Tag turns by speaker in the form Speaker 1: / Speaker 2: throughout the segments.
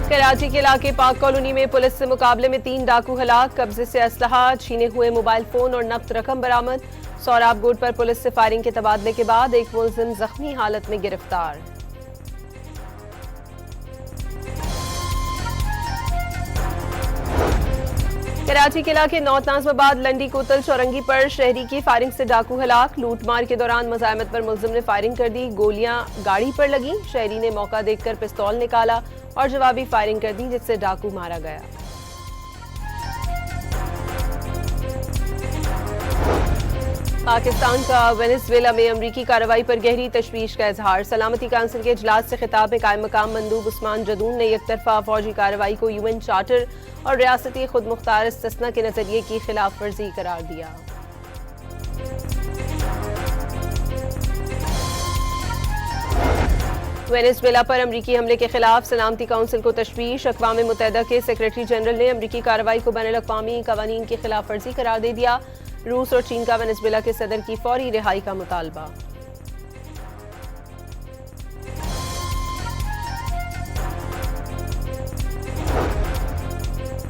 Speaker 1: कराची के इलाके पाक कॉलोनी में पुलिस से मुकाबले में 3 डाकू हलाक, कब्जे से असलहा, छीने हुए मोबाइल फोन और नकद रकम बरामद। सौराब गुड पर पुलिस से फायरिंग के तबादले के बाद एक मुलजिम जख्मी हालत में गिरफ्तार। कराची के इलाके नॉर्थ नाज़िमाबाद लंडी कोतल चौरंगी पर शहरी की फायरिंग से डाकू हलाक, लूटमार के दौरान मुजाहिमत पर मुलजिम ने फायरिंग कर दी, गोलियां गाड़ी पर लगी। शहरी ने मौका देखकर पिस्तौल निकाला और जवाबी फायरिंग कर दी, जिससे डाकू मारा गया। पाकिस्तान का वेनेजुएला में अमरीकी कार्रवाई पर गहरी तशवीश का इजहार। सलामती काउंसिल के इजलास से खिताब में कायम मकाम मंदूब उस्मान जदून ने एकतरफा फौजी कार्रवाई को यूएन चार्टर और रियासती खुद मुख्तार इस्तिस्ना के नजरिए की खिलाफ वर्जी करार दिया। वेनेजुएला पर अमरीकी हमले के खिलाफ सलामती काउंसिल को तशवीश। अक़वाम मुत्तहिदा के सेक्रेटरी जनरल ने अमरीकी कार्रवाई को बैनुल-अक़वामी क़वानीन की खिलाफ वर्जी करार दे दिया। रूस और चीन का वेनेजुएला के सदर की फौरी रिहाई का मुतालबा।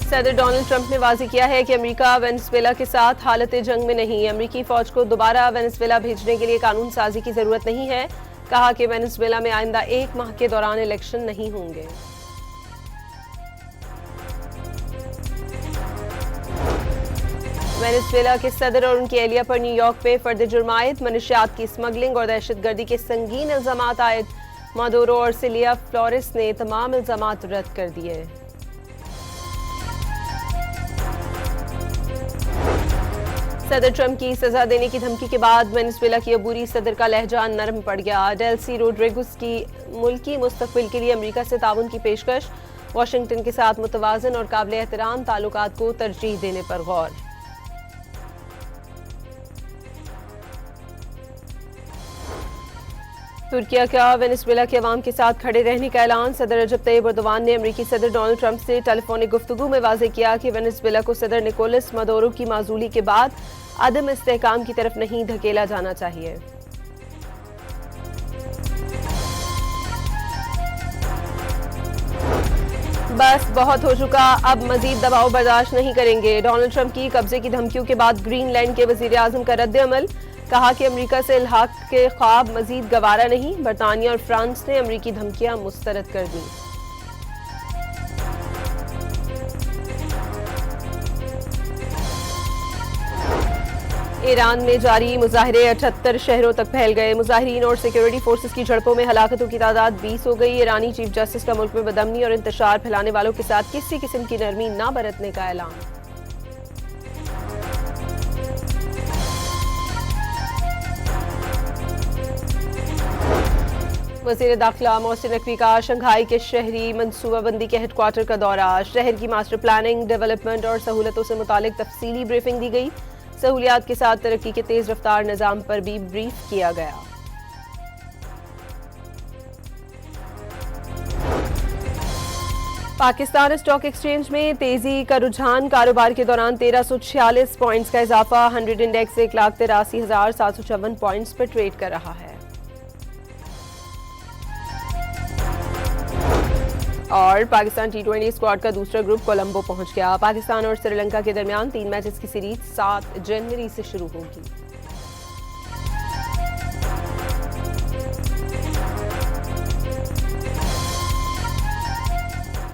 Speaker 1: सदर डोनाल्ड ट्रंप ने वाज़ेह किया है कि अमेरिका वेनेजुएला के साथ हालत जंग में नहीं। अमेरिकी फौज को दोबारा वेनेजुएला भेजने के लिए कानून साजी की जरूरत नहीं है। कहा कि वेनेजुएला में आइंदा 1 माह के दौरान इलेक्शन नहीं होंगे। वेनेजुएला के सदर और उनकी एहलिया पर न्यूयॉर्क में फर्द जुर्मायत, मनशियात की स्मगलिंग और दहशतगर्दी के संगीन इल्जामात आयद। मादुरो और सिलिया फ्लोरेस ने तमाम इल्जामात रद्द कर दिए। सदर ट्रंप की सजा देने की धमकी के बाद वेनेजुएला की अबूरी सदर का लहजा नरम पड़ गया। डेल्सी रोड्रिगस की मुल्की मुस्तकबिल के लिए अमेरिका से ताउन की पेशकश। वाशिंगटन के साथ मुतवाज़न और काबिल एहतराम ताल्लुकात को तरजीह देने पर गौर। तुर्किया का वेनेजुएला के अवाम के साथ खड़े रहने का ऐलान। सदर रजब तैयब एर्दोगान ने अमरीकी सदर डोनाल्ड ट्रंप से टेलीफोनिक गुफ्तगू में वाज़ेह किया कि वेनेजुएला को सदर निकोलस मादुरो की माजूली के बाद अदम इस्तेहकाम की तरफ नहीं धकेला जाना चाहिए। बस बहुत हो चुका, अब मजीद दबाव बर्दाश्त नहीं करेंगे। डोनाल्ड ट्रंप की कब्जे की धमकियों के बाद ग्रीनलैंड के वजीर आजम का रद्द अमल। कहा कि अमेरिका से इल्हाक के ख्वाब मजीद गवारा नहीं। बरतानिया और फ्रांस ने अमेरिकी धमकियां मुस्तरद कर दी। ईरान में जारी मुजाहिरे 78 शहरों तक फैल गए। मुजाहिरीन और सिक्योरिटी फोर्सेस की झड़पों में हलाकतों की तादाद 20 हो गई। ईरानी चीफ जस्टिस का मुल्क में बदअमनी और इंतशार फैलाने वालों के साथ किसी किस्म की नरमी न बरतने का ऐलान। वज़ीर दाखिला मोहसिन नकवी का शंघाई के शहरी मनसूबाबंदी के हेडक्वार्टर का दौरा। शहर की मास्टर प्लानिंग, डेवलपमेंट और सहूलतों से मुतालिक तफसीली ब्रीफिंग दी गई। सहूलियात के साथ तरक्की के तेज रफ्तार निज़ाम पर भी ब्रीफ किया गया। पाकिस्तान स्टॉक एक्सचेंज में तेजी का रुझान। कारोबार के दौरान 1346 पॉइंट्स का इजाफा। 100 इंडेक्स 1,83,754 पॉइंट्स पर ट्रेड कर रहा है। और पाकिस्तान T20 स्क्वाड का दूसरा ग्रुप कोलंबो पहुंच गया। पाकिस्तान और श्रीलंका के दरमियान 3 मैचेस की सीरीज 7 जनवरी से शुरू होगी।